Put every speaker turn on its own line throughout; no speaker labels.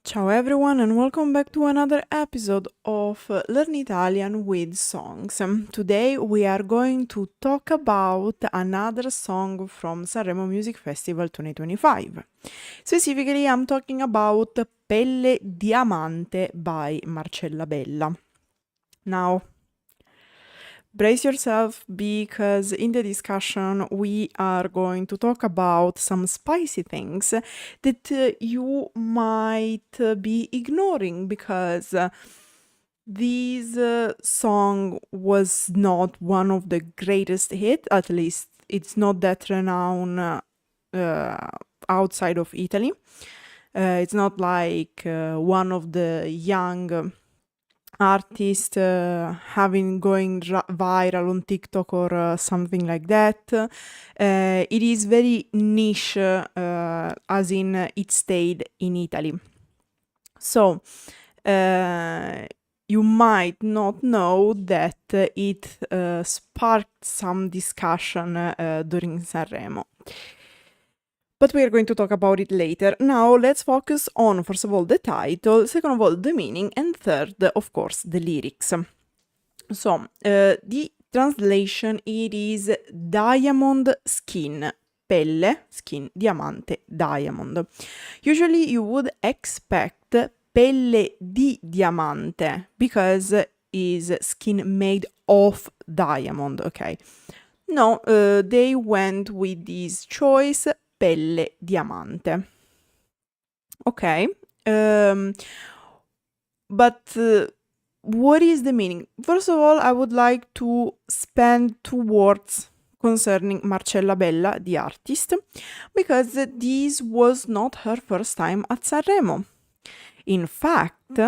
Ciao everyone and welcome back to another episode of Learn Italian with Songs. Today we are going to talk about another song from Sanremo Music Festival 2025. Specifically, I'm talking about Pelle Diamante by Marcella Bella. Now, brace yourself because in the discussion we are going to talk about some spicy things that you might be ignoring because this song was not one of the greatest hits, at least it's not that renowned outside of Italy. It's not like one of the young artist having going viral on TikTok or something like that. It is very niche, as in it stayed in Italy. So you might not know that it sparked some discussion during Sanremo. But we are going to talk about it later. Now let's focus on, first of all, the title, second of all, the meaning, and third, of course, the lyrics. So, the translation, it is diamond skin, pelle, skin, diamante, diamond. Usually you would expect pelle di diamante, because is skin made of diamond, okay? No, they went with this choice, Pelle diamante. Okay, but what is the meaning? First of all, I would like to spend 2 words concerning Marcella Bella, the artist, because this was not her first time at Sanremo. In fact,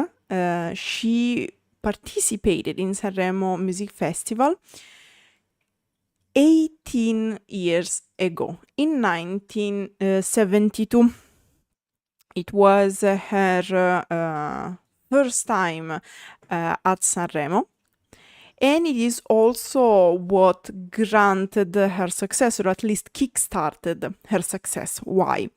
she participated in Sanremo Music Festival 18 years ago, in 1972. It was her first time at Sanremo, and it is also what granted her success, or at least kickstarted her success. Why?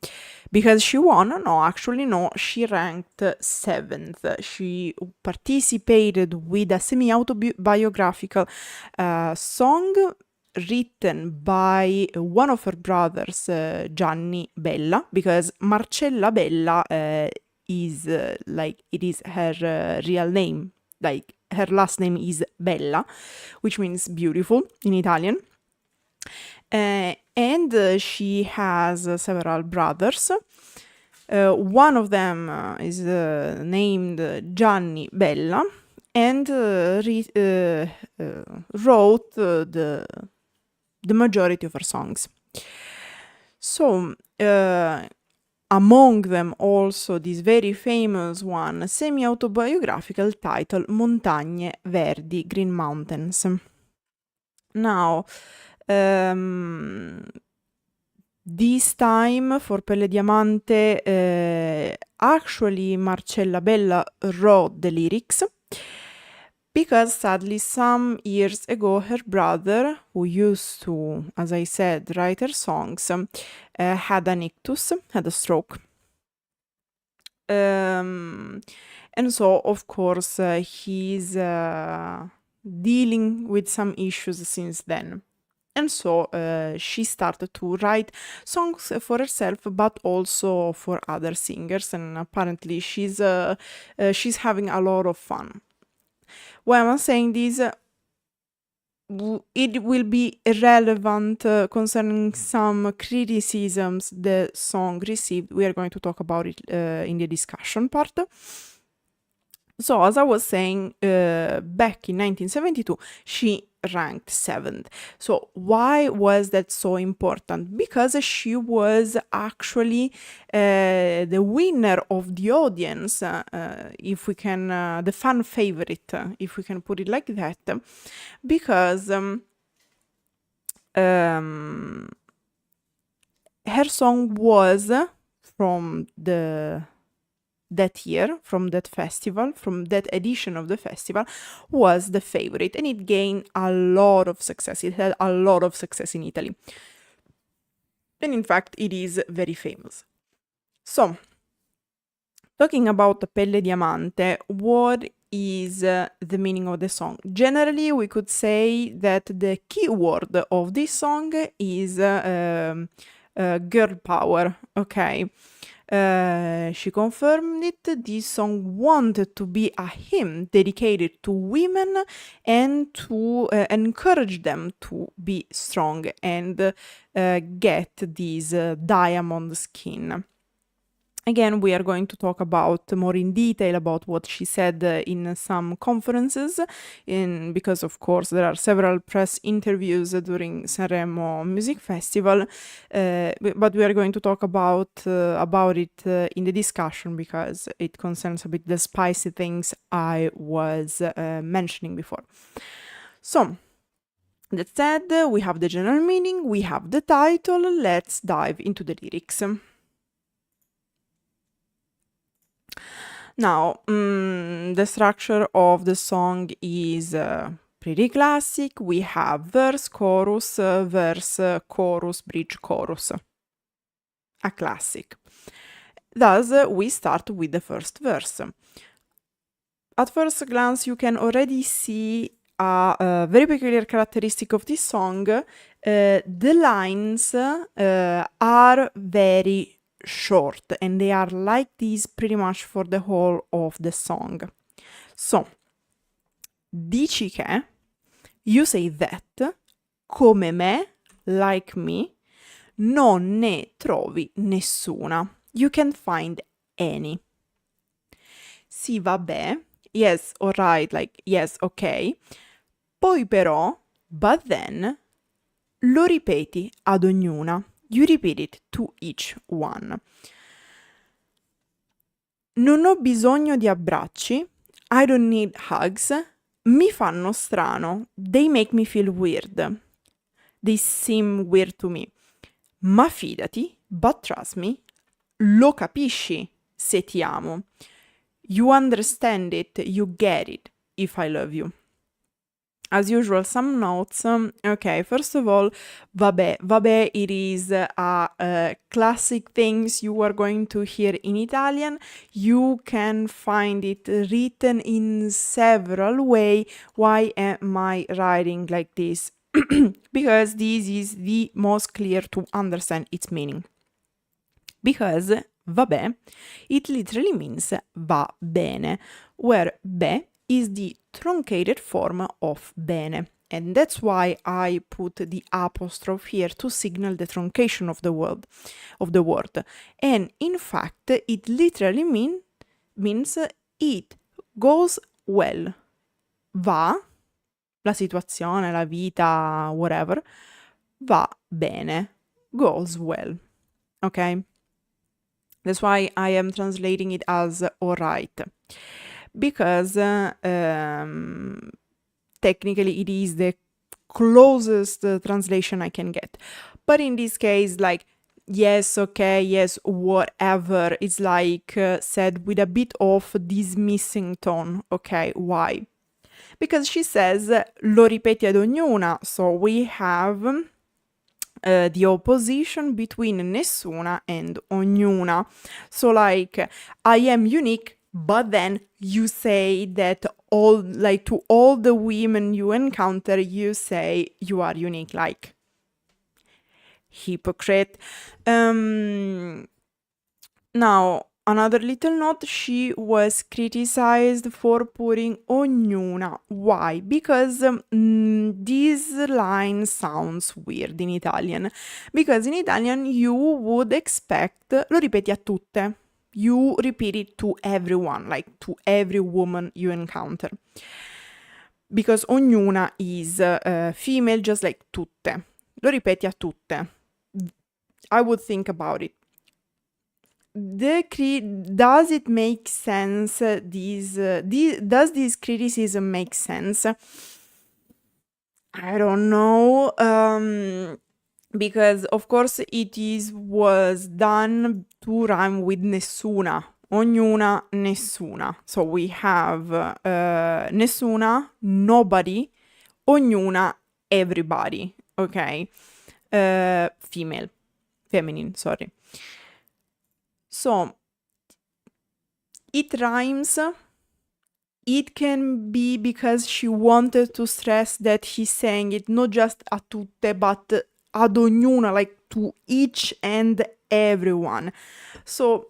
Because she won? No, actually no, she ranked 7th. She participated with a semi-autobiographical song written by one of her brothers, Gianni Bella, because Marcella Bella is like, it is her real name, like her last name is Bella, which means beautiful in Italian. And she has several brothers. One of them is named Gianni Bella, and wrote the majority of her songs. So, among them also this very famous one, semi-autobiographical, titled Montagne Verdi, Green Mountains. Now, this time for Pelle Diamante, actually Marcella Bella wrote the lyrics, because sadly some years ago her brother, who used to, as I said, write her songs, had an ictus, had a stroke. And so, of course, he's dealing with some issues since then. And so she started to write songs for herself, but also for other singers, and apparently she's having a lot of fun. Why am I saying this? It will be irrelevant concerning some criticisms the song received. We are going to talk about it in the discussion part. So, as I was saying, back in 1972, she ranked 7th. So, why was that so important? Because she was actually the winner of the audience, if we can, the fan favorite, if we can put it like that, because her song was from that year, from that festival, from that edition of the festival, was the favorite, and it gained a lot of success. It had a lot of success in Italy. And in fact, it is very famous. So, Talking about Pelle diamante, what is the meaning of the song? Generally, we could say that the keyword of this song is girl power, okay? She confirmed it. This song wanted to be a hymn dedicated to women and to encourage them to be strong and get this diamond skin. Again, we are going to talk about more in detail about what she said in some conferences, because of course there are several press interviews during Sanremo Music Festival, but we are going to talk about it in the discussion because it concerns a bit the spicy things I was mentioning before. So, that said, we have the general meaning, we have the title, let's dive into the lyrics. Now, the structure of the song is pretty classic. We have verse, chorus, bridge, chorus. A classic. Thus, we start with the first verse. At first glance, you can already see a very peculiar characteristic of this song. The lines are very short and they are like this pretty much for the whole of the song. So, dici che, you say that, come me, like me, non ne trovi nessuna. You can find any. Sì, vabbè, yes, alright, like yes, ok. Poi però, but then, lo ripeti ad ognuna. You repeat it to each one. Non ho bisogno di abbracci. I don't need hugs. Mi fanno strano. They make me feel weird. They seem weird to me. Ma fidati, but trust me, lo capisci se ti amo. You understand it, you get it, if I love you. As usual, some notes. Okay, first of all, vabbè. Vabbè, it is a classic things you are going to hear in Italian. You can find it written in several ways. Why am I writing like this? Because this is the most clear to understand its meaning. Because vabbè, it literally means va bene, where be is the truncated form of bene. And that's why I put the apostrophe here to signal the truncation of the word. And in fact, it literally means it goes well. Va, la situazione, la vita, whatever, va bene, goes well. Okay? That's why I am translating it as alright. Because technically it is the closest translation I can get. But in this case, like, yes, okay, yes, whatever, it's like said with a bit of dismissing tone. Okay, why? Because she says, lo ripeti ad ognuna, so we have the opposition between nessuna and ognuna. So like, I am unique, but then you say that all, like, to all the women you encounter, you say you are unique, like, hypocrite. Now, another little note, she was criticized for putting ognuna. Why? Because this line sounds weird in Italian. Because in Italian you would expect, lo ripeti a tutte. You repeat it to everyone, like to every woman you encounter. Because ognuna is female, just like tutte. Lo ripeti a tutte. I would think about it. Does it make sense? Does this criticism make sense? I don't know. Because of course it was done to rhyme with nessuna. Ognuna, nessuna. So we have nessuna, nobody, ognuna, everybody. Okay. Feminine, sorry. So it rhymes. It can be because she wanted to stress that he's saying it not just a tutte, but ad ognuna, like to each and everyone. So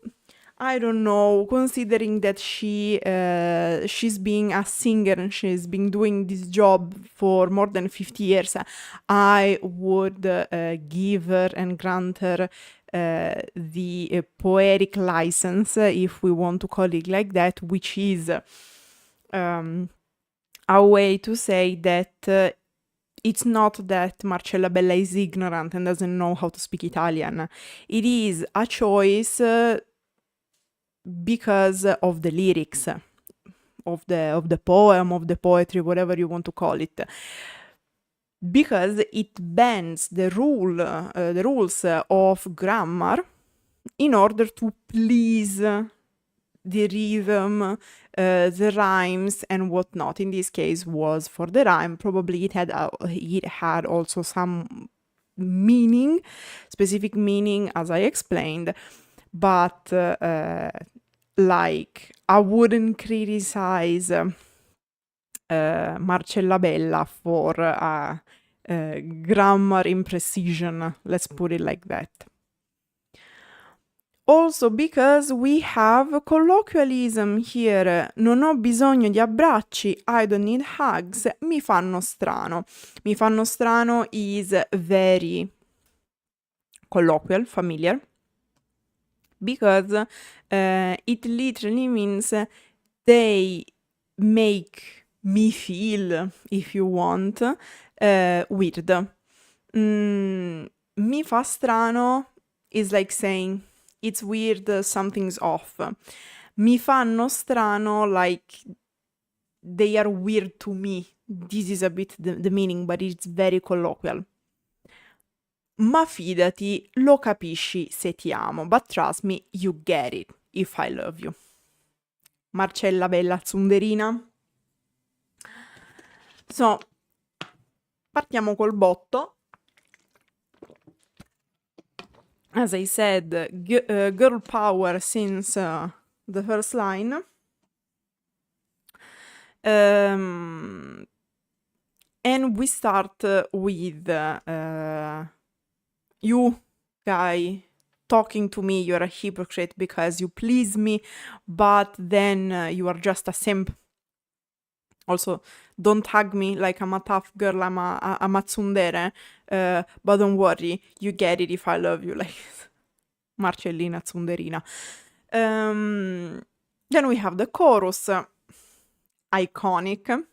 I don't know, considering that she's being a singer and she's been doing this job for more than 50 years, I would give her and grant her the poetic license, if we want to call it like that, which is a way to say that it's not that Marcella Bella is ignorant and doesn't know how to speak Italian. It is a choice because of the lyrics of the poem, of the poetry, whatever you want to call it. Because it bends the rules of grammar in order to please the rhythm, the rhymes and whatnot. In this case was for the rhyme. Probably it had also some meaning, specific meaning, as I explained, but like I wouldn't criticize Marcella Bella for grammar imprecision, let's put it like that. Also because we have colloquialism here. Non ho bisogno di abbracci, I don't need hugs, mi fanno strano. Mi fanno strano is very colloquial, familiar, because it literally means they make me feel, if you want, weird. Mi fa strano is like saying it's weird, something's off. Mi fanno strano, like they are weird to me. This is a bit the meaning, but it's very colloquial. Ma fidati, lo capisci se ti amo, but trust me, you get it if I love you. Marcella Bella Zunderina. So, partiamo col botto. As I said, girl power since the first line. And we start with you, guy, talking to me, you're a hypocrite because you please me, but then you are just a simp. Also, don't hug me like I'm a tough girl, I'm a tsundere, but don't worry, you get it if I love you, like Marcellina Zunderina. Then we have the chorus, iconic.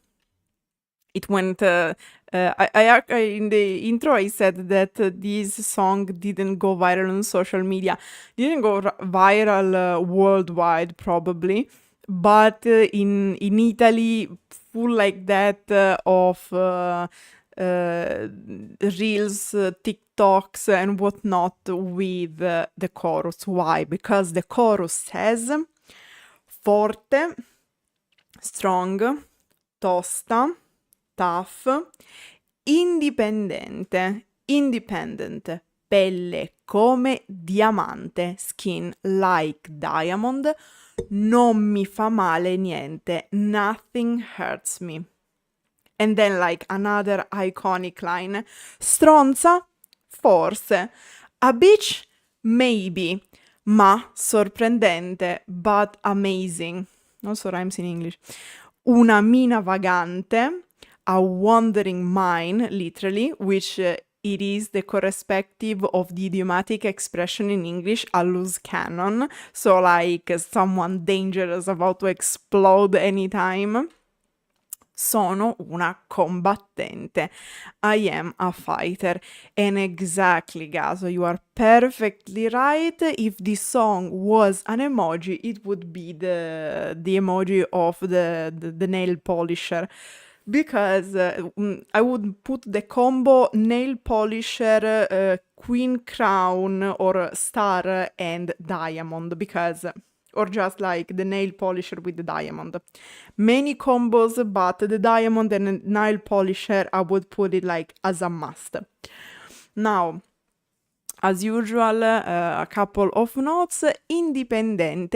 It went, I in the intro I said that this song didn't go viral on social media, didn't go viral worldwide probably, but in Italy, full like that of reels, TikToks and whatnot with the chorus. Why? Because the chorus says forte, strong, tosta, tough, indipendente, independent, pelle come diamante, skin like diamond, non mi fa male niente, nothing hurts me. And then like another iconic line, stronza, forse, a bitch, maybe, ma sorprendente, but amazing. Also rhymes in English. Una mina vagante, a wandering mind, literally, which it is the correspective of the idiomatic expression in English, a loose cannon. So like someone dangerous about to explode anytime. Sono una combattente. I am a fighter. And exactly, Gaso, you are perfectly right. If this song was an emoji, it would be the emoji of the nail polisher. Because I would put the combo nail polisher, queen crown, or star and diamond, because, or just like the nail polisher with the diamond. Many combos, but the diamond and the nail polisher, I would put it like as a must. Now, As usual, a couple of notes. Independent.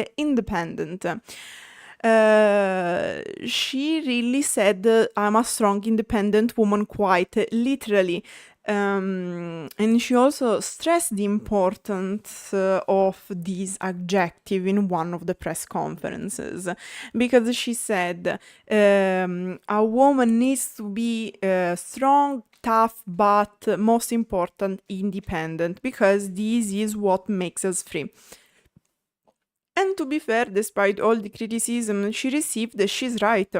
She really said, I'm a strong, independent woman, quite literally. And she also stressed the importance of this adjective in one of the press conferences, because she said, a woman needs to be strong, tough, but most important, independent, because this is what makes us free. And to be fair, despite all the criticism she received, she's right.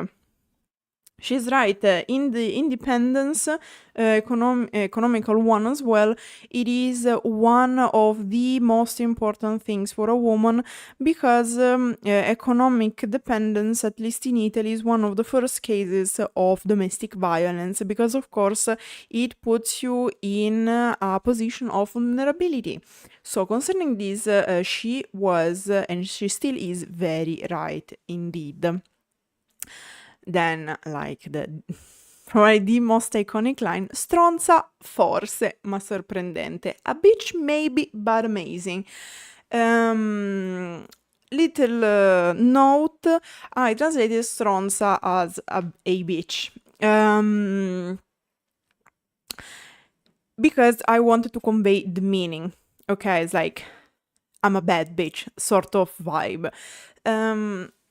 She's right. In the independence, economical one as well, it is one of the most important things for a woman, because economic dependence, at least in Italy, is one of the first cases of domestic violence, because of course it puts you in a position of vulnerability. So concerning this, she was and she still is very right indeed. Then, like, probably the most iconic line, stronza forse, ma sorprendente. A bitch maybe, but amazing. Little note, I translated stronza as a bitch. Because I wanted to convey the meaning. Okay, it's like, I'm a bad bitch sort of vibe.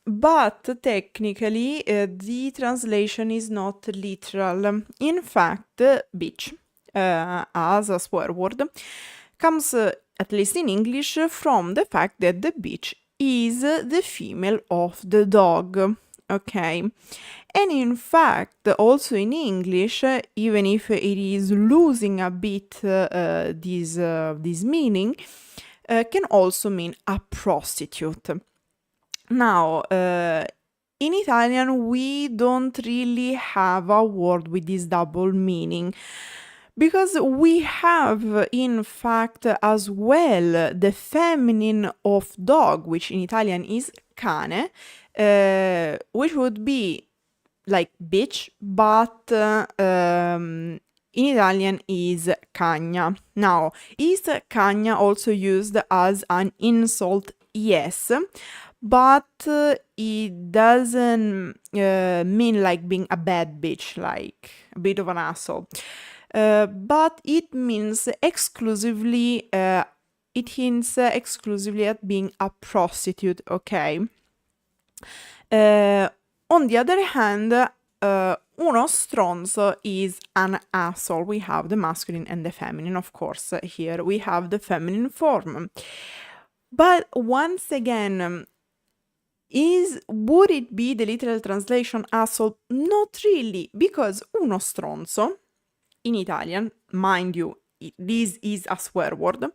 But technically, the translation is not literal. In fact, bitch, as a swear word, comes, at least in English, from the fact that the bitch is the female of the dog. Okay? And in fact, also in English, even if it is losing a bit this meaning, can also mean a prostitute. Now, in Italian, we don't really have a word with this double meaning, because we have, in fact, as well, the feminine of dog, which in Italian is cane, which would be like bitch, but in Italian is cagna. Now, is cagna also used as an insult? Yes, but it doesn't mean like being a bad bitch, like a bit of an asshole. But it means exclusively, it hints exclusively at being a prostitute, okay? On the other hand, uno stronzo is an asshole. We have the masculine and the feminine, of course. Here we have the feminine form. But once again, would it be the literal translation asshole? Not really, because uno stronzo, in Italian, mind you, this is a swear word,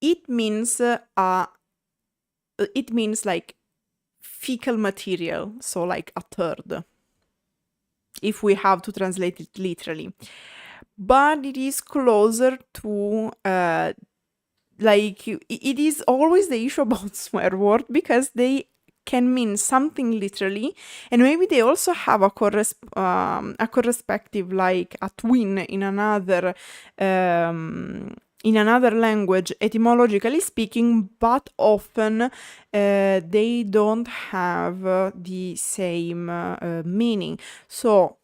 it means like fecal material, so like a turd, if we have to translate it literally. But it is closer to like, it is always the issue about swear word, because they can mean something literally, and maybe they also have a correspective, like a twin in another language, etymologically speaking, but often they don't have the same meaning. So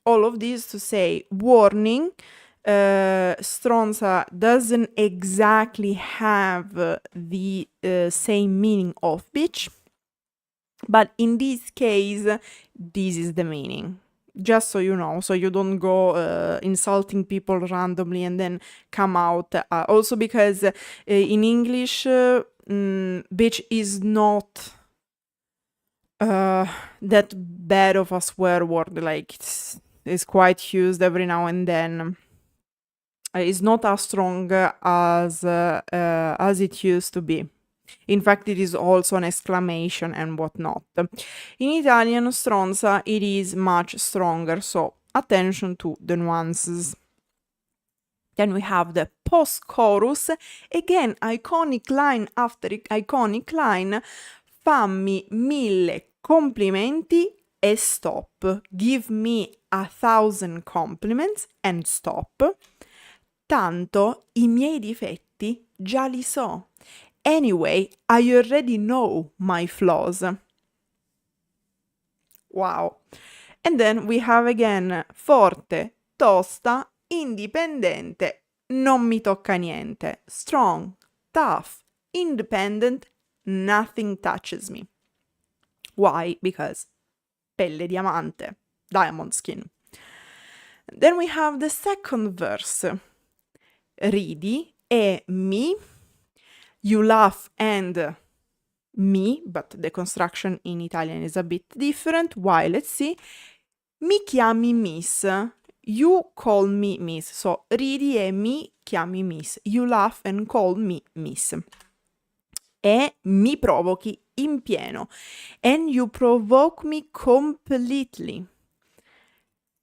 all of this to say, warning, stronza doesn't exactly have the same meaning of bitch, but in this case, this is the meaning. Just so you know, so you don't go insulting people randomly and then come out. Also because in English, bitch is not that bad of a swear word. Like, it's quite used every now and then. It's not as strong as it used to be. In fact, it is also an exclamation and whatnot. In Italian, stronza, it is much stronger, so attention to the nuances. Then we have the post-chorus. Again, iconic line after iconic line. Fammi 1000 complimenti, e stop. Give me 1,000 compliments and stop. Tanto i miei difetti già li so. Anyway, I already know my flaws. Wow. And then we have again forte, tosta, indipendente, non mi tocca niente. Strong, tough, independent, nothing touches me. Why? Because Pelle diamante, diamond skin. Then we have the second verse. Ridi e mi, you laugh and me, but the construction in Italian is a bit different. Why? Let's see. Mi chiami miss. You call me miss. So, ridi e mi chiami miss. You laugh and call me miss. E mi provochi in pieno. And you provoke me completely.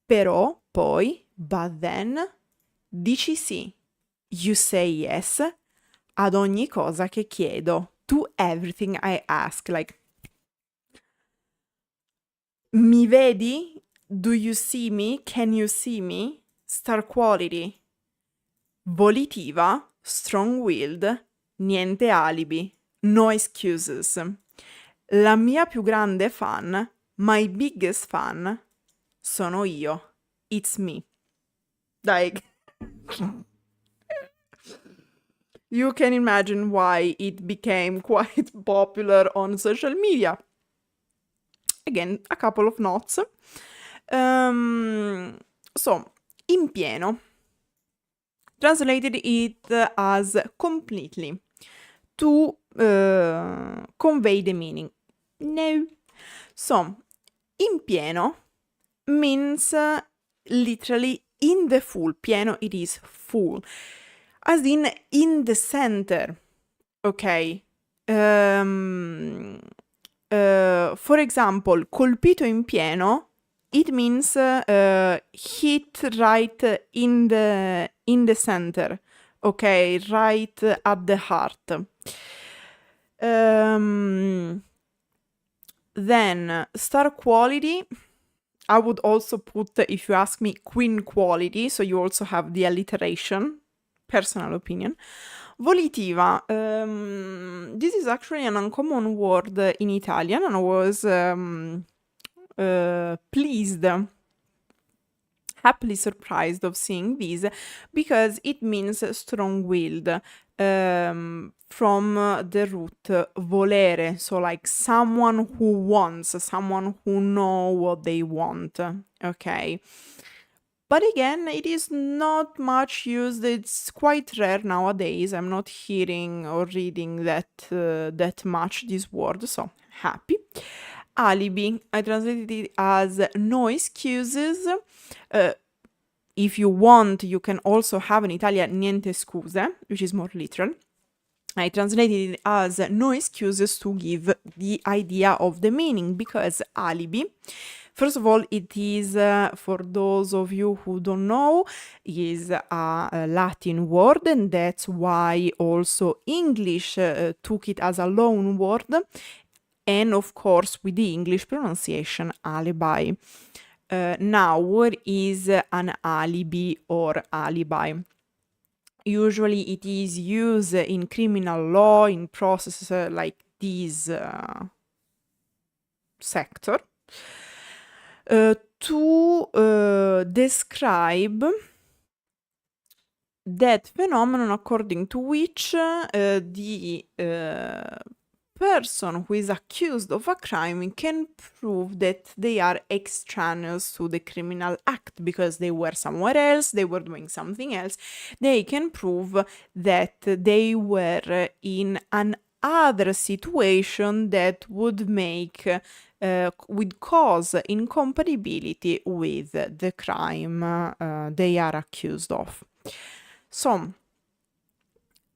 Però, poi, but then, dici sì. You say yes ad ogni cosa che chiedo. To everything I ask. Like, mi vedi? Do you see me? Can you see me? Star quality. Volitiva, strong-willed, niente alibi, no excuses. La mia più grande fan, my biggest fan, sono io. It's me. Like, you can imagine why it became quite popular on social media. Again, a couple of notes. So, in pieno. Translated it as completely. To convey the meaning. No. So, in pieno means literally in the full. Pieno, it is full. As in the center. Ok. For example, colpito in pieno, it means hit right in the center. Okay, right at the heart. Then, star quality, I would also put, if you ask me, queen quality, so you also have the alliteration, personal opinion. Volitiva, this is actually an uncommon word in Italian, and I was pleased, happily surprised of seeing this, because it means strong-willed, from the root volere, so like someone who wants, someone who know what they want, okay? But again, it is not much used. It's quite rare nowadays. I'm not hearing or reading that much this word, so happy. Alibi, I translated it as no excuses. If you want, you can also have in Italian niente scuse, which is more literal. I translated it as no excuses to give the idea of the meaning, because alibi, first of all, it is, for those of you who don't know, is a Latin word, and that's why also English took it as a loan word, and of course with the English pronunciation alibi. Now, what is an alibi or alibi? Usually it is used in criminal law, in processes like this sector, to describe that phenomenon according to which the person who is accused of a crime can prove that they are extraneous to the criminal act because they were somewhere else, they were doing something else. They can prove that they were in an other situation that would make would cause incompatibility with the crime they are accused of. So,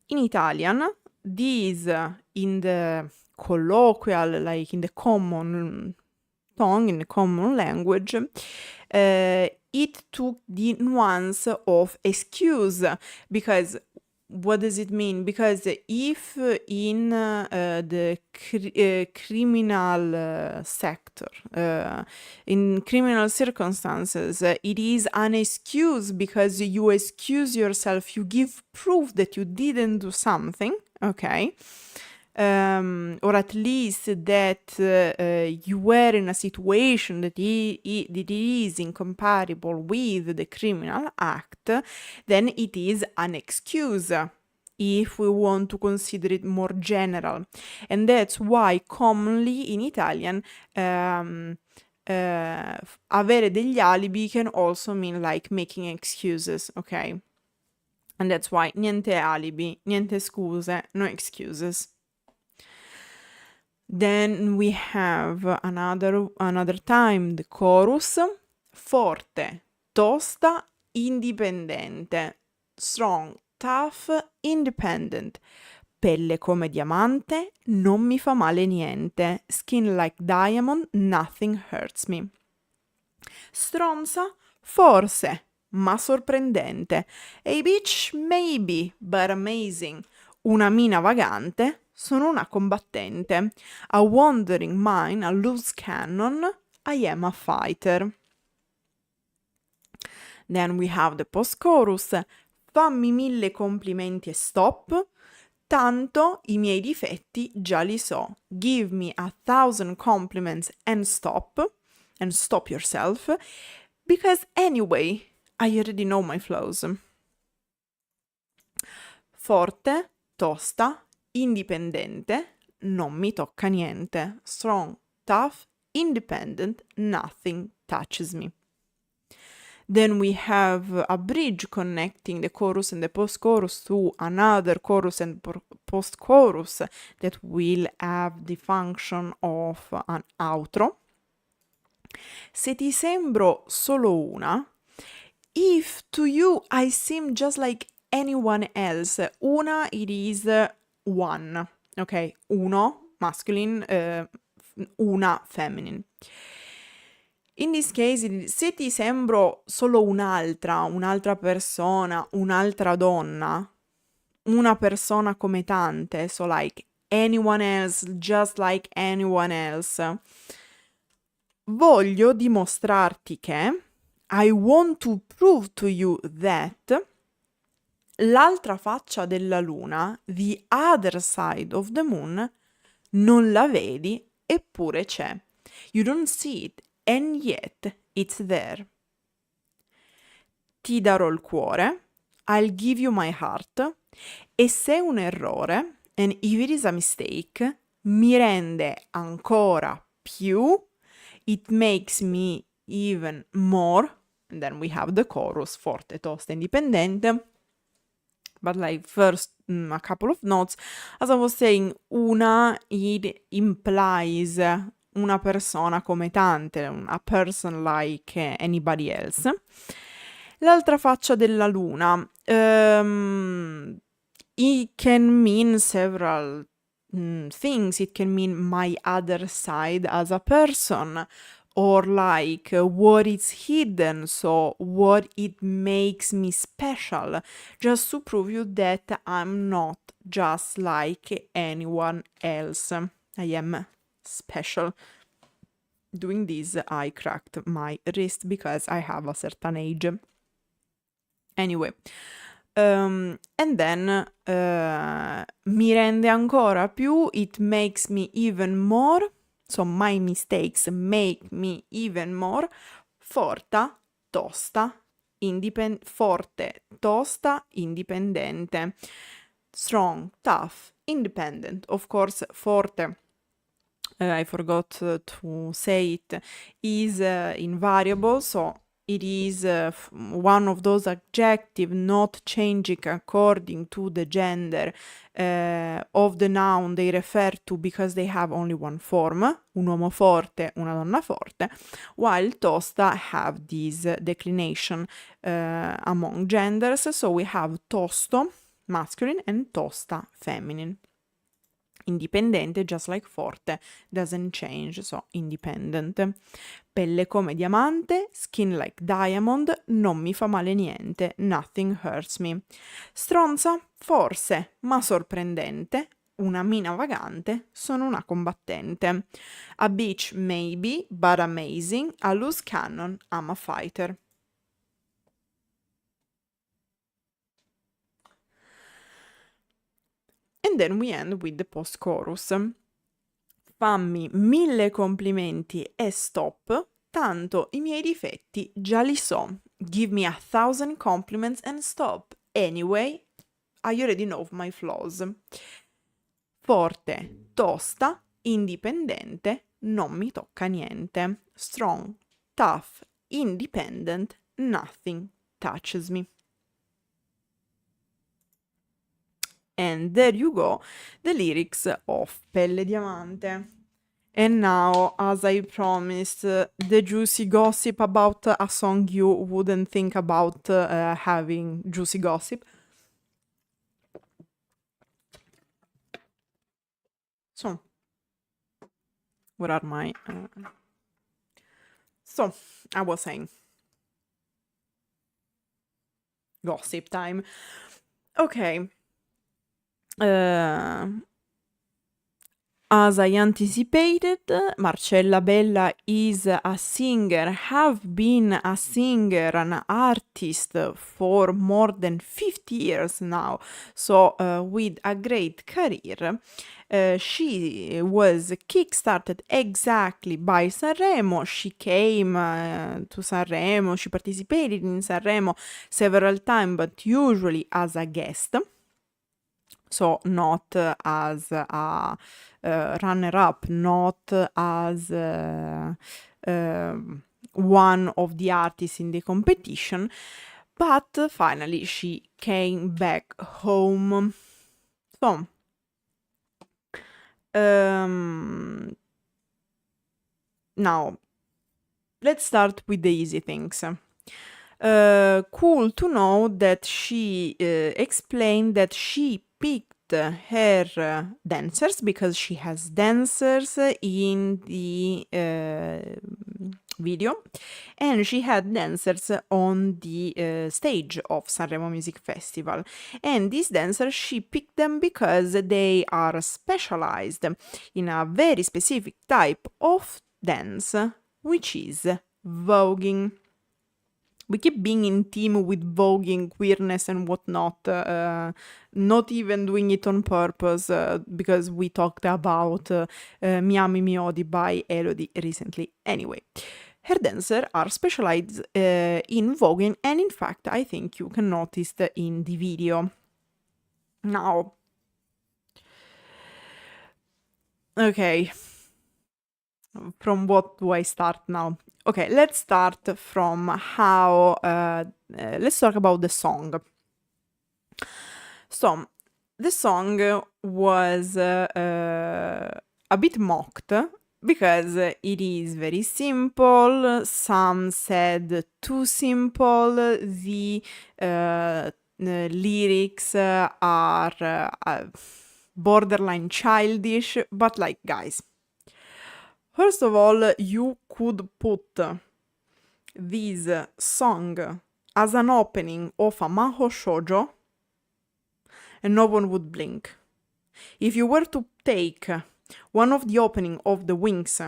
in Italian, this in the colloquial, like in the common tongue, in the common language, it took the nuance of excuse, because what does it mean? Because if in the criminal sector, in criminal circumstances, it is an excuse because you excuse yourself, you give proof that you didn't do something, okay? Or at least that you were in a situation that that is incompatible with the criminal act, then it is an excuse if we want to consider it more general. And that's why commonly in Italian avere degli alibi can also mean like making excuses, okay? And that's why niente alibi, niente scuse, no excuses. Then we have another time the chorus, forte, tosta, indipendente, strong, tough, independent, pelle come diamante, non mi fa male niente, skin like diamond, nothing hurts me. Stronza, forse, ma sorprendente, a bitch maybe, but amazing, una mina vagante, sono una combattente, a wandering mind, a loose cannon, I am a fighter. Then we have the post-chorus, fammi 1000 complimenti e stop, tanto i miei difetti già li so, give me 1,000 compliments and stop yourself, because anyway, I already know my flaws. Forte, tosta, indipendente, non mi tocca niente. Strong, tough, independent, nothing touches me. Then we have a bridge connecting the chorus and the post-chorus to another chorus and post-chorus that will have the function of an outro. Se ti sembro solo una, if to you I seem just like anyone else, una it is one, ok? Uno, masculine, una, feminine. In this case, se ti sembro solo un'altra persona, un'altra donna, una persona come tante, so like anyone else, just like anyone else, voglio dimostrarti che I want to prove to you that l'altra faccia della luna, the other side of the moon, non la vedi eppure c'è. You don't see it and yet it's there. Ti darò il cuore, I'll give you my heart, e se è un errore, and if it is a mistake, mi rende ancora più, it makes me even more, and then we have the chorus, forte, tosta, indipendente. But like first a couple of notes, as I was saying, una, it implies una persona come tante, a person like anybody else. L'altra faccia della luna, it can mean several things. It can mean my other side as a person, or like what is hidden, so what it makes me special, just to prove you that I'm not just like anyone else. I am special. Doing this, I cracked my wrist because I have a certain age. Anyway, and then mi rende ancora più, it makes me even more. So my mistakes make me even more. Forte, tosta, indipendente. Strong, tough, independent. Of course, forte, I forgot to say it, is invariable, so it is one of those adjectives not changing according to the gender of the noun they refer to, because they have only one form, un uomo forte, una donna forte, while tosta have this declination among genders, so we have tosto, masculine, and tosta, feminine. Indipendente, just like forte, doesn't change, so independent. Pelle come diamante, skin like diamond, non mi fa male niente, nothing hurts me. Stronza? Forse, ma sorprendente. Una mina vagante, sono una combattente. A bitch maybe, but amazing. A loose cannon, I'm a fighter. And then we end with the post-chorus. Fammi 1000 complimenti e stop, tanto i miei difetti già li so. Give me 1,000 compliments and stop. Anyway, I already know my flaws. Forte, tosta, indipendente, non mi tocca niente. Strong, tough, independent, nothing touches me. And there you go, the lyrics of Pelle Diamante. And now, as I promised, the juicy gossip about a song you wouldn't think about having juicy gossip. So, what are my... So, I was saying. Gossip time. Okay. As I anticipated, Marcella Bella is a singer, have been a singer, an artist for more than 50 years now, so with a great career. She was kickstarted exactly by Sanremo. She came to Sanremo, she participated in Sanremo several times, but usually as a guest. So not as a runner-up, not as one of the artists in the competition, but finally she came back home. So, now, let's start with the easy things. Cool to know that she explained that she picked her dancers because she has dancers in the video, and she had dancers on the stage of Sanremo Music Festival. And these dancers, she picked them because they are specialized in a very specific type of dance, which is voguing. We keep being in team with voguing, queerness and whatnot, not even doing it on purpose, because we talked about Mi Ami Mi Odi by Elodie recently. Anyway, her dancers are specialized in voguing, and in fact, I think you can notice in the video. Now, okay, from what do I start now? Okay, let's start from how, let's talk about the song. So, the song was a bit mocked because it is very simple. Some said too simple. The lyrics are borderline childish, but like, guys, first of all, you could put this song as an opening of a manhwa shoujo and no one would blink. If you were to take one of the opening of the Wings,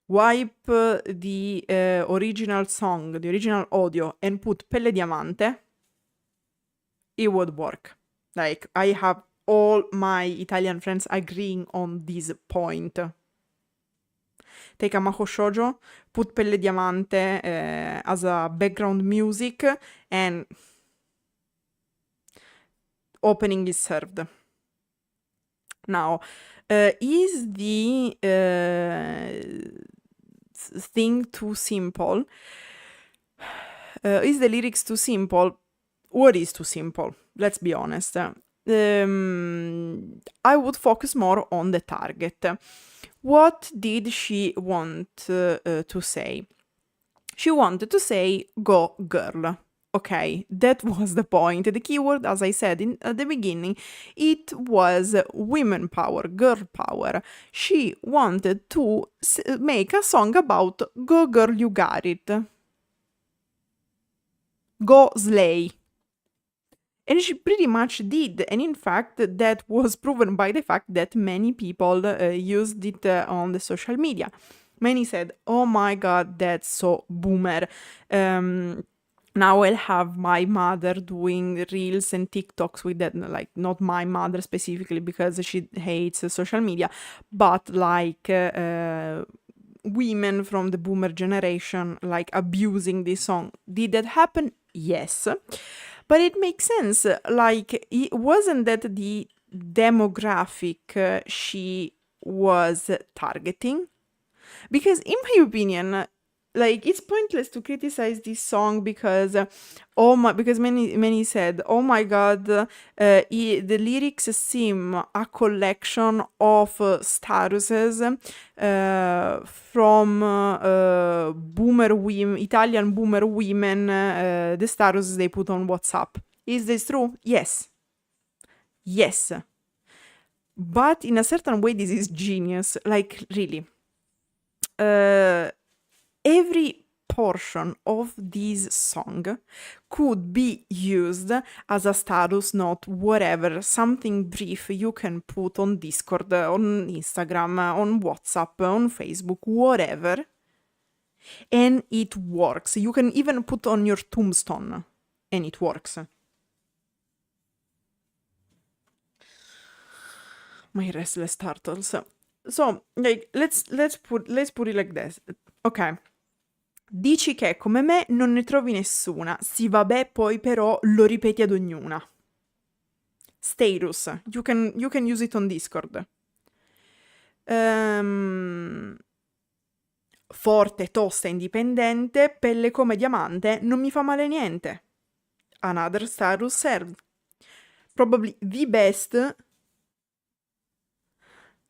wipe the original song, the original audio, and put Pelle Diamante, it would work. Like, I have all my Italian friends agreeing on this point. Take a manhwa shoujo, put Pelle Diamante as a background music, and opening is served. Now, is the thing too simple? Is the lyrics too simple? What is too simple? Let's be honest. I would focus more on the target. What did she want to say? She wanted to say, go girl. Okay, that was the point. The keyword, as I said at the beginning, it was women power, girl power. She wanted to make a song about go girl, you got it. Go slay. And she pretty much did. And in fact, that was proven by the fact that many people used it on the social media. Many said, oh my god, that's so boomer. Now I'll have my mother doing reels and TikToks with that, like not my mother specifically because she hates social media, but like women from the boomer generation like abusing this song. Did that happen? Yes. But it makes sense. Like, it wasn't that the demographic she was targeting? Because in my opinion, like it's pointless to criticize this song because because many said, oh my god, the lyrics seem a collection of statuses from boomer women, Italian boomer women, the statuses they put on WhatsApp. Is this true? Yes. But in a certain way this is genius, like really. Every portion of this song could be used as a status note, whatever, something brief you can put on Discord, on Instagram, on WhatsApp, on Facebook, whatever, and it works. You can even put on your tombstone, and it works. My restless turtles. So, like, let's put it like this. Ok. Dici che come me non ne trovi nessuna. Sì, vabbè, poi però lo ripeti ad ognuna. Status. You can use it on Discord. Forte, tosta, indipendente, pelle come diamante, non mi fa male niente. Another status served. Probably the best.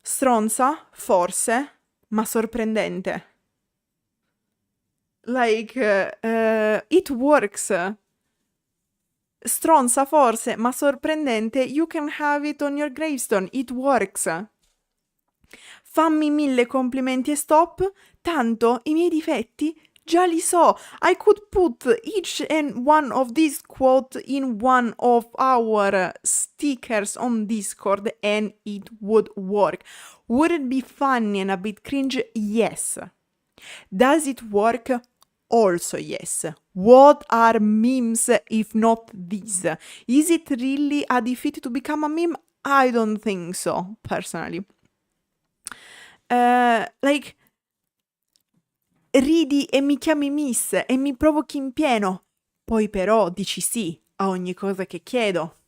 Stronza, forse, ma sorprendente. Like, it works. Stronza forse, ma sorprendente, you can have it on your gravestone, it works. Fammi 1000 complimenti e stop, tanto i miei difetti già li so. I could put each and one of these quotes in one of our stickers on Discord and it would work. Would it be funny and a bit cringe? Yes. Does it work? Also yes. What are memes if not these? Is it really a defeat to become a meme? I don't think so, personally. Like, ridi e mi chiami miss e mi provochi in pieno, poi però dici sì a ogni cosa che chiedo.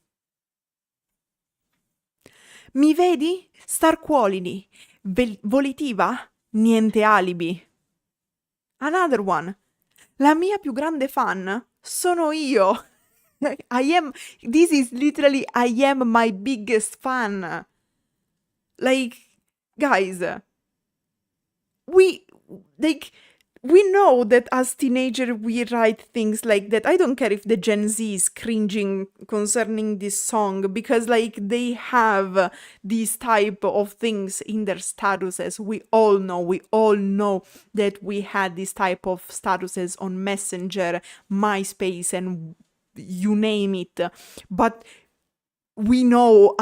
Mi vedi? Star quality. Volitiva? Niente alibi. Another one. La mia più grande fan sono io. This is literally, I am my biggest fan. Like, guys, we know that as teenager we write things like that. I don't care if the Gen Z is cringing concerning this song because like they have these type of things in their statuses. We all know that we had this type of statuses on Messenger, MySpace, and you name it. But we know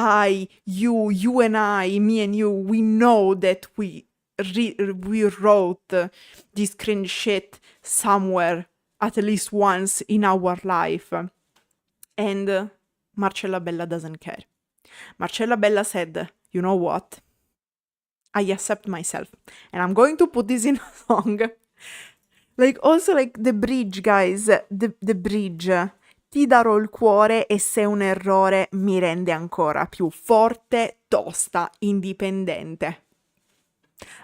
you and I, me and you, we know that we wrote this cringe shit somewhere at least once in our life. And Marcella Bella doesn't care. Marcella Bella said, you know what? I accept myself. And I'm going to put this in a song. Like, also, like, the bridge, guys. The bridge. Ti darò il cuore e se un errore mi rende ancora più forte, tosta, indipendente.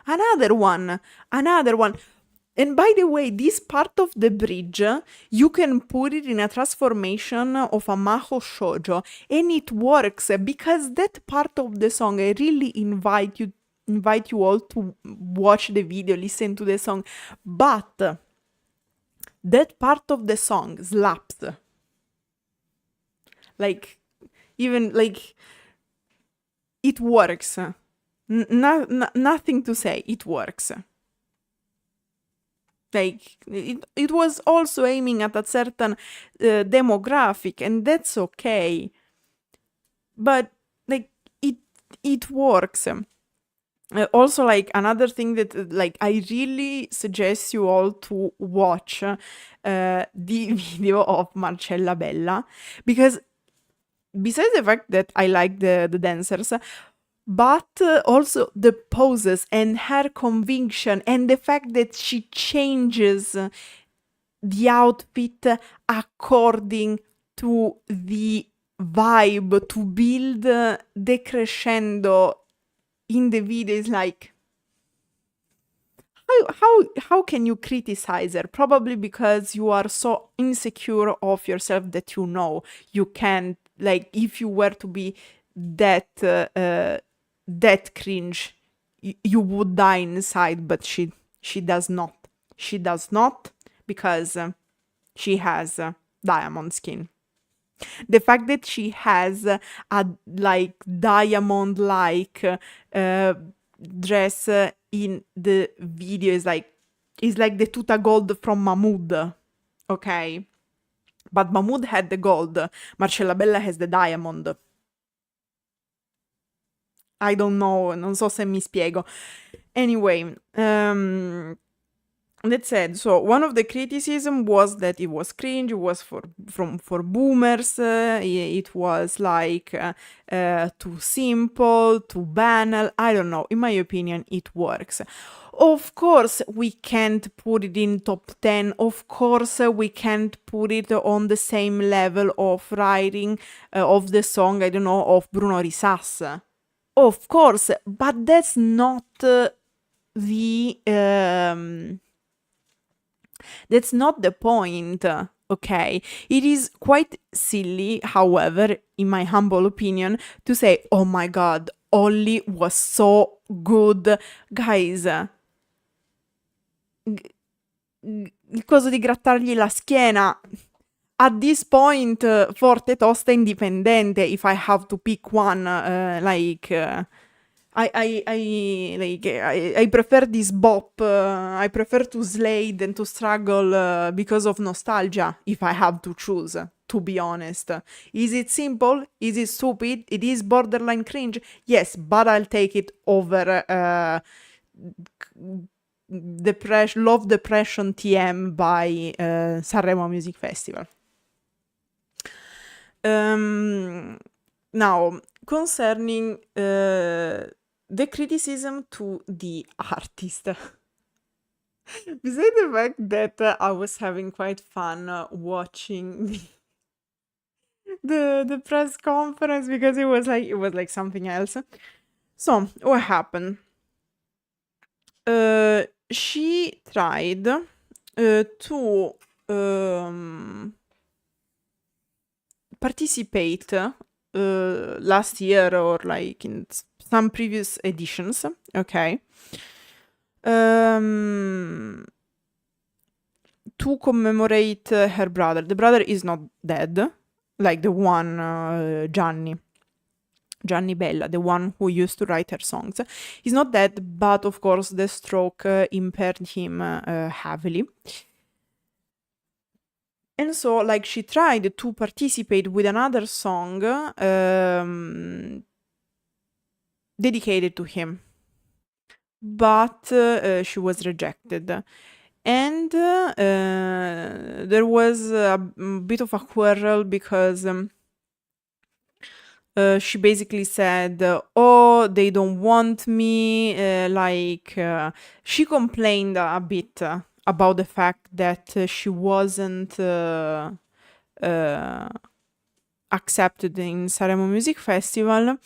Another one. And by the way, this part of the bridge, you can put it in a transformation of a Maho Shoujo, and it works because that part of the song, I really invite you all to watch the video, listen to the song. But that part of the song slaps. Like, even like it works. Nothing to say, it works. Like, it was also aiming at a certain demographic, and that's okay. But like it works. Also, like, another thing that like I really suggest you all to watch the video of Marcella Bella, because besides the fact that I like the dancers, but also the poses and her conviction and the fact that she changes the outfit according to the vibe to build the crescendo in the video is like, how can you criticize her? Probably because you are so insecure of yourself that you know you can't, like, if you were to be that that cringe, you would die inside, but she does not. She does not, because she has diamond skin. The fact that she has a like diamond like dress in the video is like the tuta gold from Mahmood, okay? But Mahmood had the gold, Marcella Bella has the diamond. I don't know, non so se mi spiego. Anyway, that said, so one of the criticism was that it was cringe, it was for boomers, it was like too simple, too banal. I don't know. In my opinion, it works. Of course, we can't put it in top 10. Of course, we can't put it on the same level of writing of the song, I don't know, of Bruno Risas. Of course, but that's not that's not the point, okay? It is quite silly, however, in my humble opinion, to say, oh my god, Ollie was so good. Guys, il coso di grattargli la schiena. At this point, forte, tosta, indipendente, if I have to pick one, I prefer this bop. I prefer to slay than to struggle because of nostalgia. If I have to choose, to be honest, is it simple? Is it stupid? It is borderline cringe. Yes, but I'll take it over Love Depression TM by Sanremo Music Festival. Now, concerning the criticism to the artist. Besides the fact that I was having quite fun watching the press conference, because it was like something else. So what happened? She tried to participate last year, or like in some previous editions, okay, to commemorate her brother. The brother is not dead, like the one Gianni Bella, the one who used to write her songs. He's not dead, but of course the stroke impaired him heavily. And so, like, she tried to participate with another song dedicated to him, but she was rejected. And there was a bit of a quarrel, because she basically said, oh, they don't want me, she complained a bit about the fact that she wasn't accepted in Sanremo Music Festival,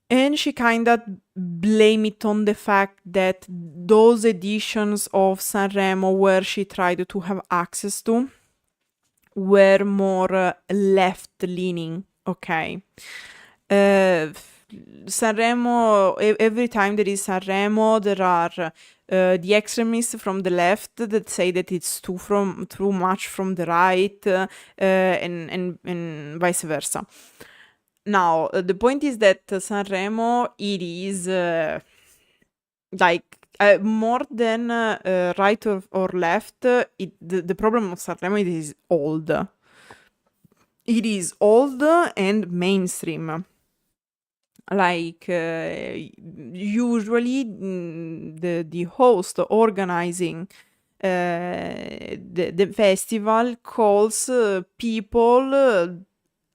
and she kind of blamed it on the fact that those editions of Sanremo where she tried to have access to were more left-leaning, okay? Sanremo, every time there is Sanremo, there are the extremists from the left that say that it's too much from the right, and vice versa. Now, the point is that Sanremo, it is more than right or left. The problem of Sanremo, it is old. It is old and mainstream. Like usually the host organizing the festival calls people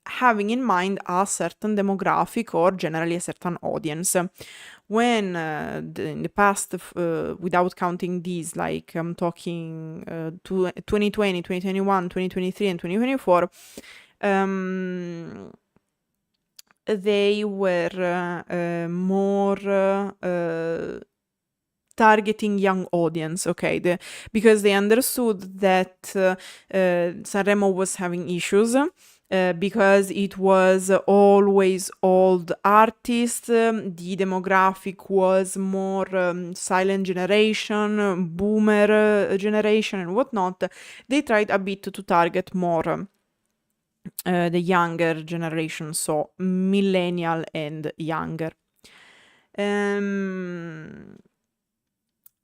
having in mind a certain demographic or generally a certain audience. When in the past, without counting these, like I'm talking 2020, 2021, 2023 and 2024, they were more targeting young audience, okay? Because they understood that Sanremo was having issues. Because it was always old artists, the demographic was more silent generation, boomer generation, and whatnot. They tried a bit to target more the younger generation, so millennial and younger.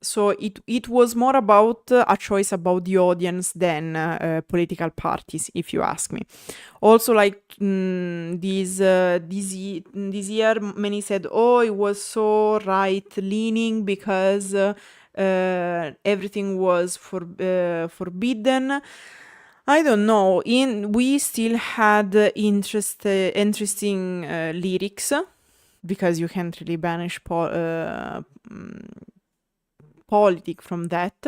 So it was more about a choice about the audience than political parties, if you ask me. Also, like this year, many said, "Oh, it was so right-leaning because everything was forbidden." I don't know. We still had interesting lyrics, because you can't really banish politic from that.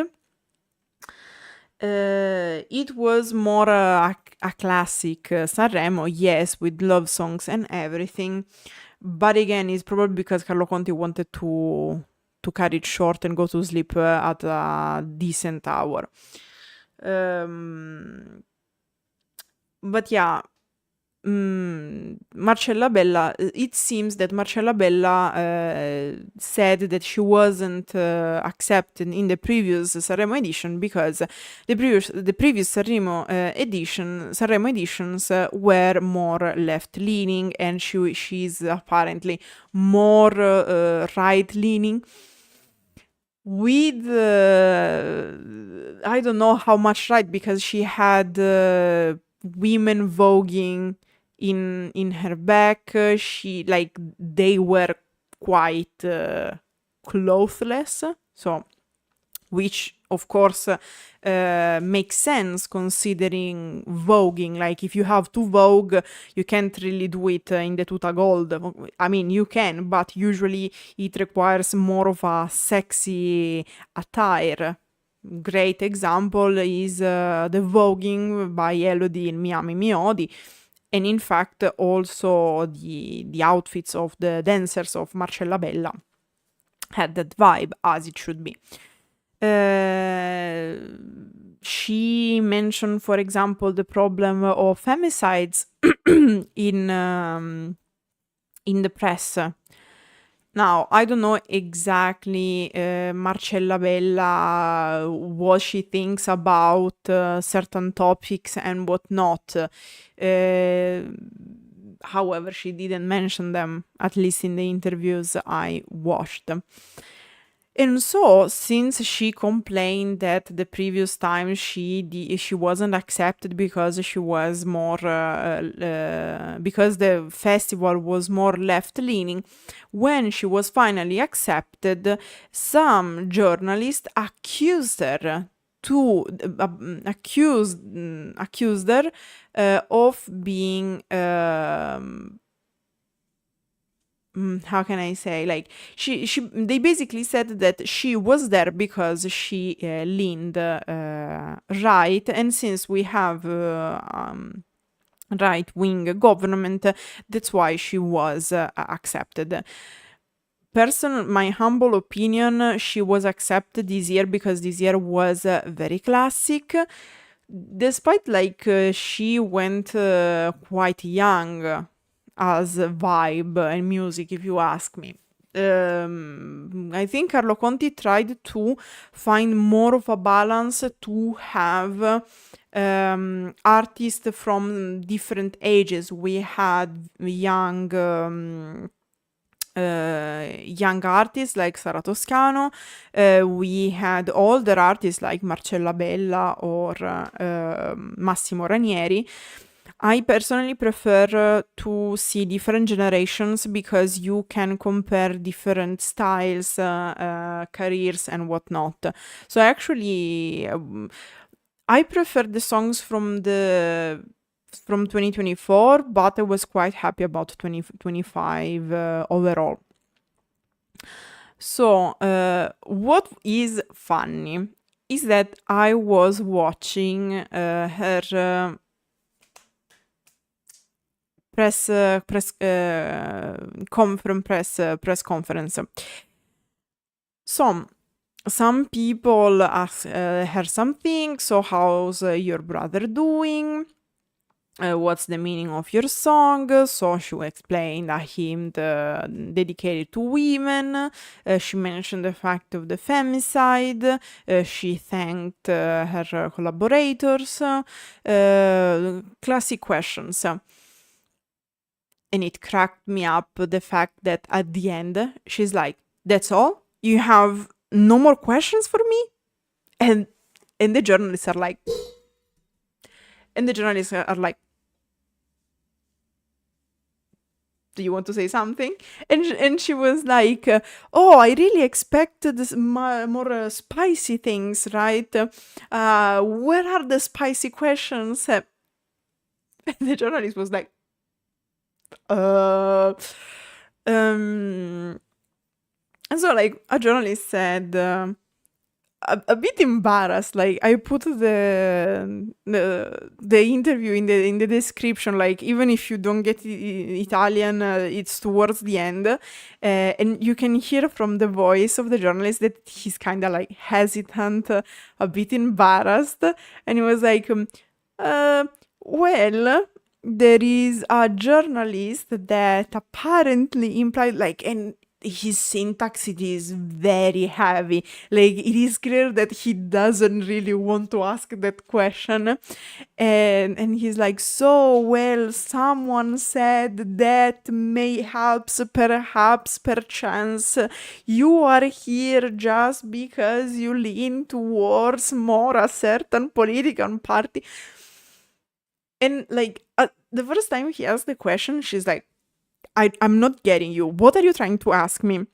It was more a classic Sanremo, yes, with love songs and everything. But again, it's probably because Carlo Conti wanted to cut it short and go to sleep at a decent hour. But yeah, Marcella Bella, it seems that Marcella Bella said that she wasn't accepted in the previous Sanremo edition because the previous Sanremo editions were more left-leaning, and she's apparently more right-leaning. With I don't know how much right, because she had women voguing in her back. She, like, they were quite clothless, so which of course makes sense considering voguing. Like, if you have to vogue, you can't really do it in the tuta gold. I mean, you can, but usually it requires more of a sexy attire. Great example is the voguing by Elodie in Miami Mi Odi, and in fact also the outfits of the dancers of Marcella Bella had that vibe, as it should be. She mentioned, for example, the problem of femicides in the press. Now, I don't know exactly Marcella Bella, what she thinks about certain topics and whatnot. However, she didn't mention them, at least in the interviews I watched. And so, since she complained that the previous time she wasn't accepted because she was more because the festival was more left-leaning, when she was finally accepted, some journalists accused her of being how can I say, like, they basically said that she was there because she leaned right, and since we have right-wing government, that's why she was accepted. My humble opinion, she was accepted this year because this year was very classic. Despite, like, she went quite young as a vibe and music, if you ask me. I think Carlo Conti tried to find more of a balance to have artists from different ages. We had young artists like Sara Toscano. We had older artists like Marcella Bella or Massimo Ranieri. I personally prefer to see different generations because you can compare different styles, careers, and whatnot. So actually, I prefer the songs from 2024, but I was quite happy about 2025 overall. So, what is funny is that I was watching her press conference. So some people ask her something. So how's your brother doing? What's the meaning of your song? So she explained a hymn dedicated to women. She mentioned the fact of the femicide. She thanked her collaborators. Classic questions. And it cracked me up the fact that at the end, she's like, that's all? You have no more questions for me? And the journalists are like, do you want to say something? And she was like, oh, I really expected more spicy things, right? Where are the spicy questions? And the journalist was like, and so like a journalist said, a bit embarrassed, like I put the interview in the description, like even if you don't get Italian, it's towards the end, and you can hear from the voice of the journalist that he's kind of like hesitant, a bit embarrassed, and he was like, well, there is a journalist that apparently implied, like, and his syntax, it is very heavy. Like, it is clear that he doesn't really want to ask that question. And he's like, so, well, someone said that mayhaps, perhaps, perchance, you are here just because you lean towards more a certain political party. And like the first time he asked the question, she's like, I'm not getting you. What are you trying to ask me?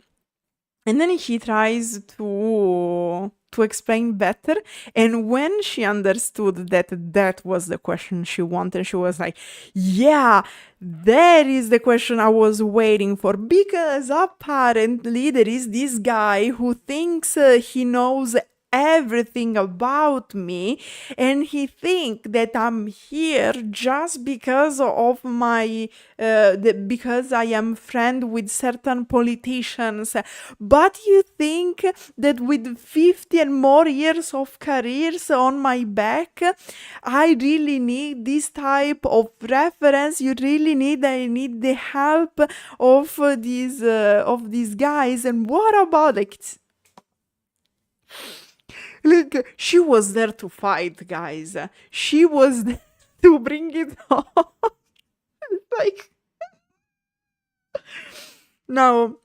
And then he tries to explain better. And when she understood that that was the question she wanted, she was like, yeah, that is the question I was waiting for. Because apparently there is this guy who thinks he knows everything about me, and he think that I'm here just because of my because I am friend with certain politicians. But you think that with 50 and more years of careers on my back, I really need this type of reference? I need the help of these guys. And what about, like, look, she was there to fight, guys. She was there to bring it on. Like, now,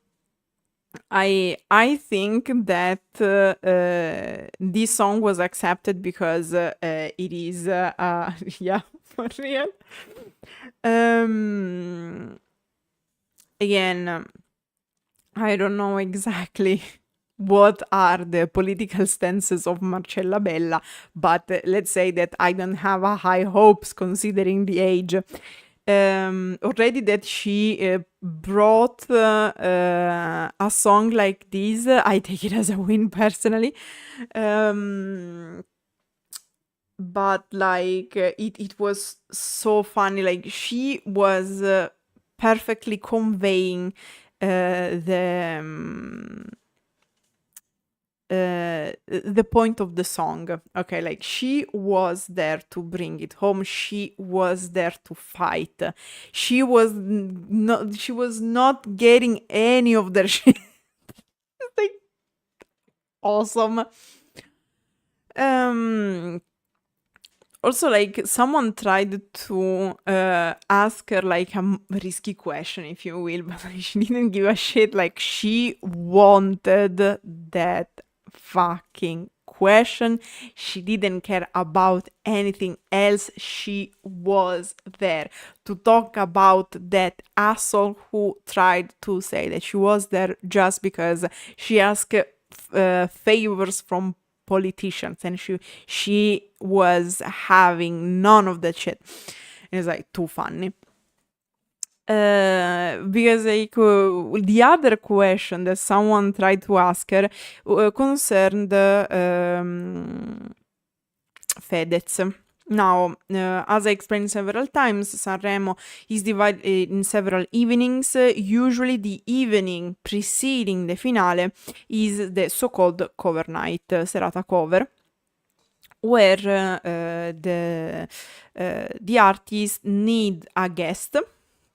I think that this song was accepted because it is yeah, for real. Again, I don't know exactly what are the political stances of Marcella Bella, but let's say that I don't have a high hopes considering the age. Already that she brought a song like this, I take it as a win personally. But like it was so funny. Like, she was perfectly conveying the the point of the song. Okay, like she was there to bring it home. She was there to fight. She was not getting any of their shit. Like awesome. Also, like someone tried to ask her like a risky question, if you will, but she didn't give a shit. Like she wanted that fucking question. She didn't care about anything else. She was there to talk about that asshole who tried to say that she was there just because she asked favors from politicians, and she was having none of that shit. And it's like too funny. Because like the other question that someone tried to ask her concerned Fedez. Now, as I explained several times, Sanremo is divided in several evenings. Usually the evening preceding the finale is the so-called cover night, serata cover, where the artists need a guest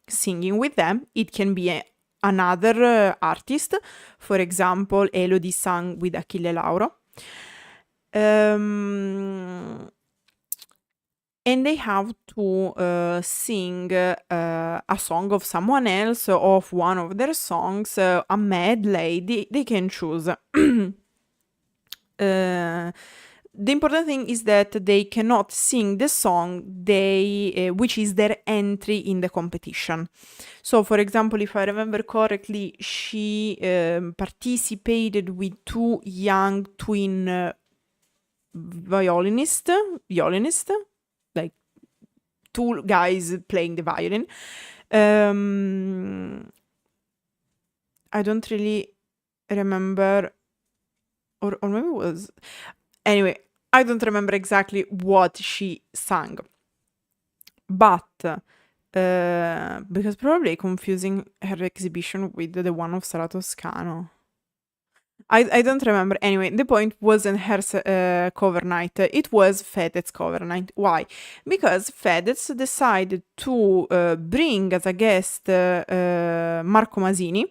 singing with them. It can be another artist, for example, Elodie sang with Achille Lauro. And they have to sing a song of someone else, of one of their songs, a medley. They can choose. The important thing is that they cannot sing the song which is their entry in the competition. So, for example, if I remember correctly, she participated with two young twin violinists, like two guys playing the violin. I don't really remember, or maybe it was... Anyway, I don't remember exactly what she sang. But, because probably confusing her exhibition with the one of Sara Toscano. I don't remember. Anyway, the point wasn't her cover night. It was Fedez's cover night. Why? Because Fedez decided to bring as a guest Marco Masini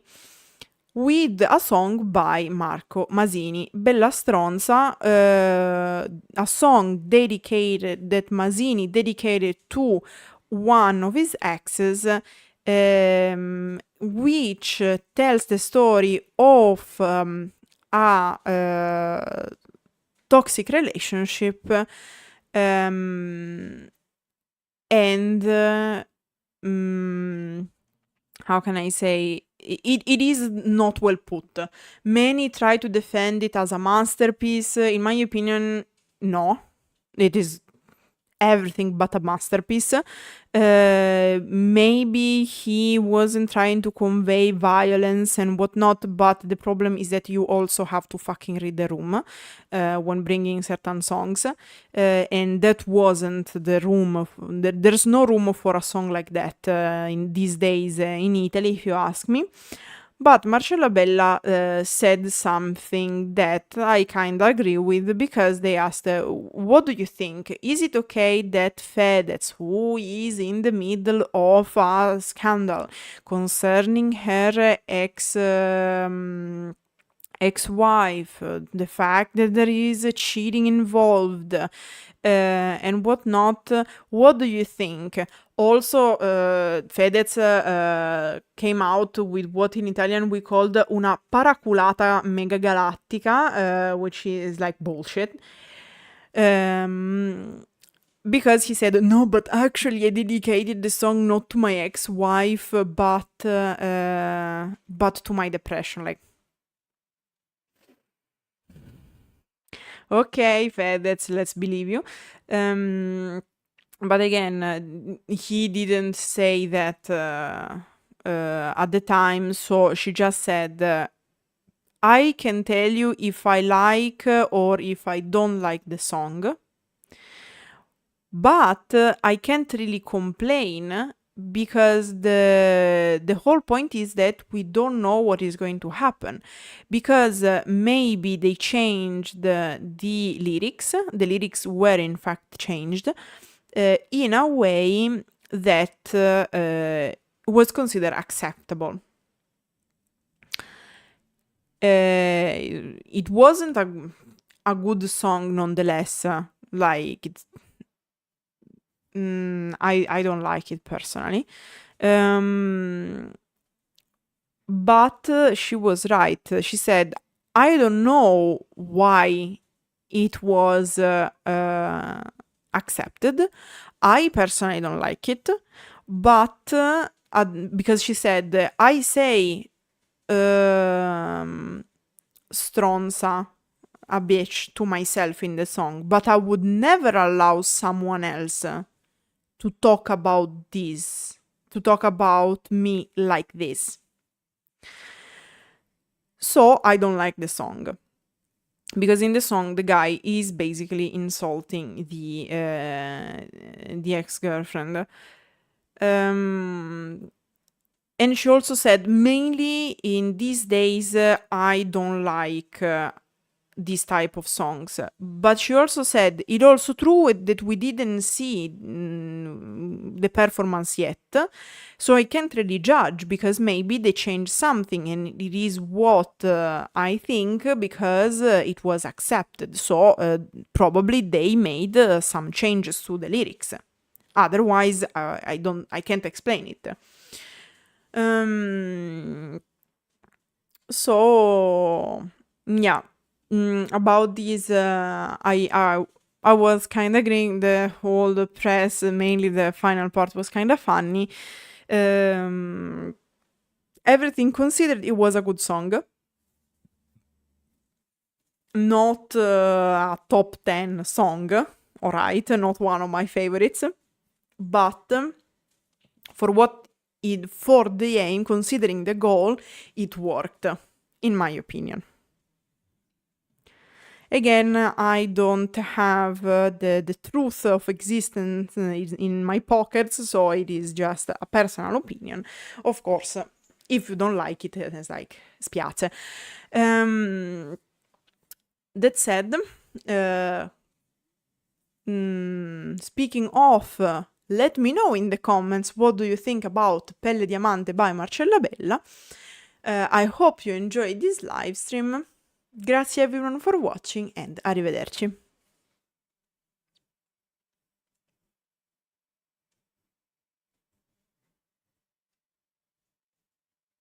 with a song by Marco Masini, Bella Stronza, a song that Masini dedicated to one of his exes, which tells the story of a toxic relationship, and how can I say, it is not well put. Many try to defend it as a masterpiece. In my opinion, no. It is everything but a masterpiece. Maybe he wasn't trying to convey violence and whatnot, but the problem is that you also have to fucking read the room when bringing certain songs, and that wasn't the room. There's no room for a song like that in these days in Italy, if you ask me. But Marcella Bella said something that I kind of agree with, because they asked, what do you think? Is it okay that Fedez, who is in the middle of a scandal concerning her ex-wife, the fact that there is cheating involved, and whatnot, what do you think? Also, Fedez came out with what in Italian we called una paraculata megagalattica, which is like bullshit. Because he said, no, but actually I dedicated the song not to my ex-wife, but to my depression. Like, okay, Fedez, let's believe you. But again, he didn't say that at the time, so she just said, I can tell you if I like or if I don't like the song, but I can't really complain because the whole point is that we don't know what is going to happen, because maybe they changed the lyrics. The lyrics were in fact changed in a way that was considered acceptable. It wasn't a good song nonetheless. Like it's I don't like it personally. But she was right. She said, I don't know why it was accepted. I personally don't like it, but because she said, I say stronza, a bitch to myself in the song, but I would never allow someone else to talk about this, to talk about me like this. So I don't like the song. Because in the song, the guy is basically insulting the ex-girlfriend. And she also said, mainly in these days, I don't like this type of songs. But she also said, it's also true that we didn't see the performance yet, so I can't really judge, because maybe they changed something and it is what I think, because it was accepted. So probably they made some changes to the lyrics. Otherwise, I can't explain it. So yeah, about this, I was kind of agreeing. The whole press, mainly the final part, was kind of funny. Everything considered, it was a good song. Not a top 10 song, alright, not one of my favorites, but for the aim, considering the goal, it worked, in my opinion. Again, I don't have the truth of existence in my pockets, so it is just a personal opinion. Of course, if you don't like it, it's like, spiace. That said, speaking of, let me know in the comments what do you think about Pelle Diamante by Marcella Bella. I hope you enjoyed this live stream. Grazie everyone for watching and arrivederci.